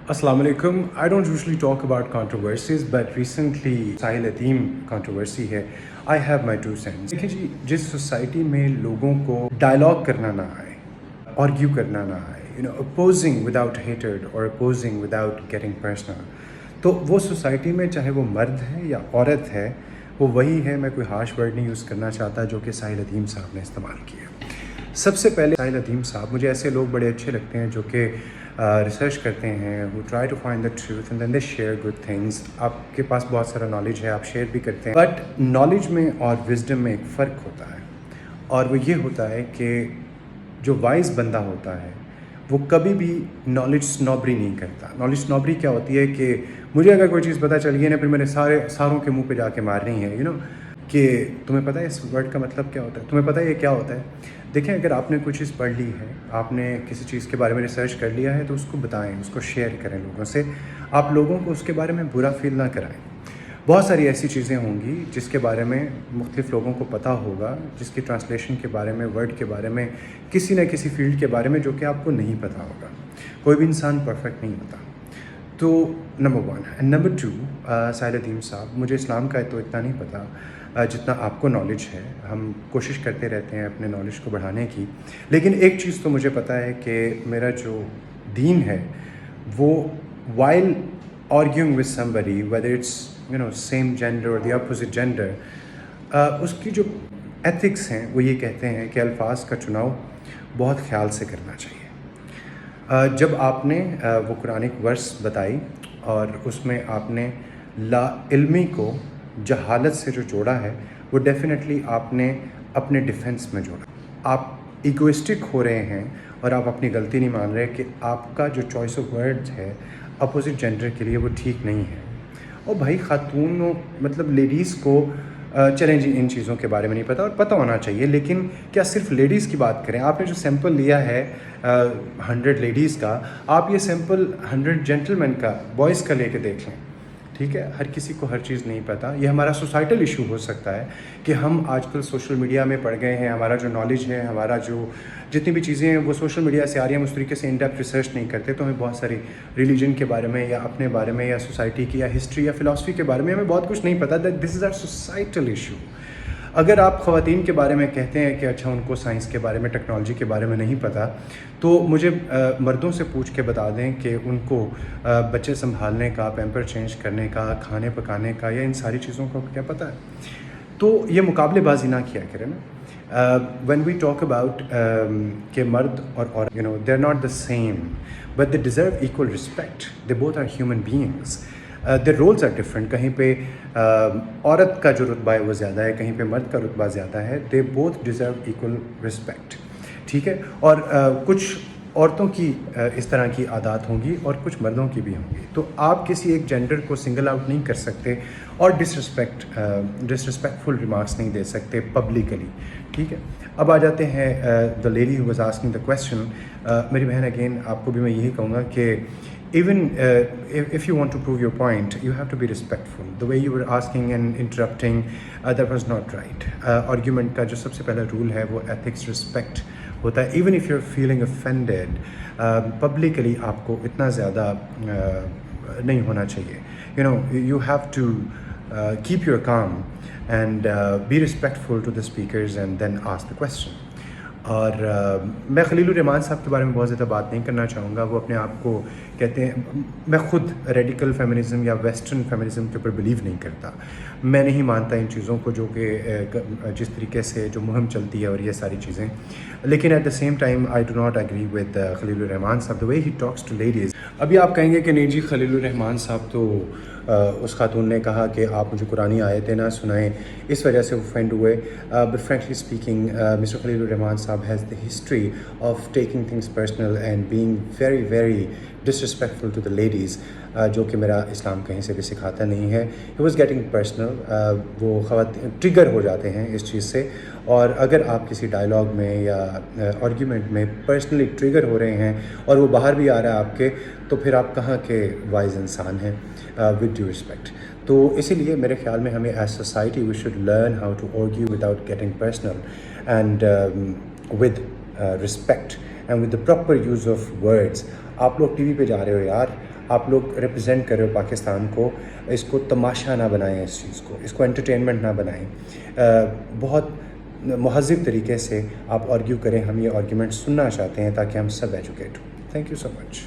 Assalamu alaikum. I don't usually talk about controversies, but recently Sahil Ateem controversy है. I have my 2 cents. देखिए जी, जिस society में लोगों को डायलॉग करना ना आए, आर्ग्यू करना ना आए, opposing without hatred or opposing without getting personal, तो वो सोसाइटी में चाहे वो मर्द है या औरत है, वो वही है. मैं कोई हार्श वर्ड नहीं यूज़ करना चाहता जो कि साहिल अदीम साहब ने इस्तेमाल किया. सबसे पहले साहिल अदीम साहब, मुझे ऐसे लोग बड़े अच्छे लगते हैं जो कि रिसर्च करते हैं, वो try to find the truth and then they share good things. आपके पास बहुत सारा नॉलेज है, आप शेयर भी करते हैं, बट नॉलेज में और विजडम में एक फ़र्क होता है, और वो ये होता है कि जो वाइज बंदा होता है वो कभी भी नॉलेज स्नॉबरी नहीं करता. नॉलेज स्नॉबरी क्या होती है कि मुझे अगर कोई चीज़ पता चल गई ना, फिर मैंने सारों के मुंह पे जाके मारनी है, कि तुम्हें पता है इस वर्ड का मतलब क्या होता है, तुम्हें पता है ये क्या होता है. देखें, अगर आपने कोई चीज़ पढ़ ली है, आपने किसी चीज़ के बारे में रिसर्च कर लिया है, तो उसको बताएं, उसको शेयर करें लोगों से. आप लोगों को उसके बारे में बुरा फील ना कराएं. बहुत सारी ऐसी चीज़ें होंगी जिसके बारे में मुख्तलिफ़ लोगों को पता होगा, जिसकी ट्रांसलेशन के बारे में, वर्ड के बारे में, किसी न किसी फील्ड के बारे में जो कि आपको नहीं पता होगा. कोई भी इंसान परफेक्ट नहीं होता. तो नंबर 1. एंड नंबर 2, साहिल अदीम साहब, मुझे इस्लाम का तो इतना नहीं पता जितना आपको नॉलेज है. हम कोशिश करते रहते हैं अपने नॉलेज को बढ़ाने की, लेकिन एक चीज़ तो मुझे पता है कि मेरा जो दीन है वो while arguing with somebody, whether it's same gender और द अपोजिट जेंडर, उसकी जो एथिक्स हैं वो ये कहते हैं कि अल्फाज का चुनाव बहुत ख्याल से करना चाहिए. जब आपने वो कुरानिक वर्स बताई और उसमें आपने ला इल्मी को जहालत से जो जोड़ा है, वो डेफिनेटली आपने अपने डिफेंस में जोड़ा. आप इगोइस्टिक हो रहे हैं और आप अपनी गलती नहीं मान रहे कि आपका जो चॉइस ऑफ वर्ड्स है अपोजिट जेंडर के लिए वो ठीक नहीं है. और भाई, ख़ातून मतलब लेडीज़ को चलें जी, इन चीज़ों के बारे में नहीं पता और पता होना चाहिए, लेकिन क्या सिर्फ लेडीज़ की बात करें? आपने जो सैंपल लिया है 100 लेडीज़ का, आप ये सैंपल 100 जेंटलमैन का, बॉयज़ का लेके देख लें. ठीक है, हर किसी को हर चीज़ नहीं पता. ये हमारा सोसाइटल इशू हो सकता है कि हम आजकल सोशल मीडिया में पड़ गए हैं. हमारा जो नॉलेज है, हमारा जो जितनी भी चीज़ें हैं वो सोशल मीडिया से आ रही हैं. हम उस तरीके से इन डेप्थ रिसर्च नहीं करते, तो हमें बहुत सारी रिलीजन के बारे में या अपने बारे में या सोसाइटी की या हिस्ट्री या फ़िलासफ़ी के बारे में हमें बहुत कुछ नहीं पता. That this is our societal issue. अगर आप ख़वातीन के बारे में कहते हैं कि अच्छा उनको साइंस के बारे में, टेक्नोलॉजी के बारे में नहीं पता, तो मुझे मर्दों से पूछ के बता दें कि उनको बच्चे संभालने का, पैम्पर चेंज करने का, खाने पकाने का या इन सारी चीज़ों का क्या पता है. तो ये मुकाबलेबाजी ना किया करें ना. when we talk about कि मर्द और औरत, they're not the same, but they deserve equal respect. They both are human beings. their roles are different. कहीं पे औरत का जो रुतबा है वो ज़्यादा है, कहीं पे मर्द का रुतबा ज़्यादा है. they both deserve equal respect. ठीक है. और कुछ औरतों की इस तरह की आदत होंगी और कुछ मर्दों की भी होंगी. तो आप किसी एक जेंडर को सिंगल आउट नहीं कर सकते और डिसरिस्पेक्टफुल रिमार्क्स नहीं दे सकते पब्लिकली. ठीक है. अब आ जाते हैं the lady who was asking the question. मेरी बहन, अगेन आपको भी मैं यही कहूँगा कि even if you want to prove your point, you have to be respectful. The way you were asking and interrupting, that was not right. Argument का जो सबसे पहला रूल है वो ethics, respect होता है. Even if you're feeling offended, publicly आपको इतना ज़्यादा नहीं होना चाहिए. You have to keep your calm and be respectful to the speakers and then ask the question. और मैं खलीलुर रहमान साहब के बारे में बहुत ज़्यादा बात नहीं करना चाहूँगा. वो अपने आप को कहते हैं, मैं ख़ुद रेडिकल फेमिनिज़म या वेस्टर्न फेमिनिज़म के ऊपर बिलीव नहीं करता. मैं नहीं मानता इन चीज़ों को जो कि जिस तरीके से जो मुहिम चलती है और ये सारी चीज़ें. लेकिन at the same time I do not agree with Khalilur Rahman साहब the way he talks to ladies. अभी आप कहेंगे कि नहीं जी, खलीलुर रहमान साहब तो उस खातून ने कहा कि आप मुझे कुरानी आयतें ना सुनाएं, इस वजह से ऑफेंड हुए. But frankly speaking, mister Khalilur Rahman साहब has the history of taking things personal and being very very disrespectful to the ladies, जो कि मेरा इस्लाम कहीं से भी सिखाता नहीं है. He was getting personal. वो ख़वातीन ट्रिगर हो जाते हैं इस चीज़ से. और अगर आप किसी डायलॉग में या आर्ग्यूमेंट में पर्सनली ट्रिगर हो रहे हैं और वो बाहर भी आ रहा है आपके, तो फिर आप कहाँ के वाइज इंसान हैं. With due respect. तो इसीलिए मेरे ख्याल में हमें as society we should learn how to argue without getting personal and with respect and with the proper use of words. आप लोग टीवी पे जा रहे हो यार, آپ لوگ ریپرزینٹ کر رہے ہو پاکستان کو، اس کو تماشا نہ بنائیں، اس چیز کو، اس کو انٹرٹینمنٹ نہ بنائیں. بہت مہذب طریقے سے آپ آرگیو کریں. ہم یہ آرگیومنٹ سننا چاہتے ہیں تاکہ ہم سب ایجوکیٹ ہوں. Thank you so much.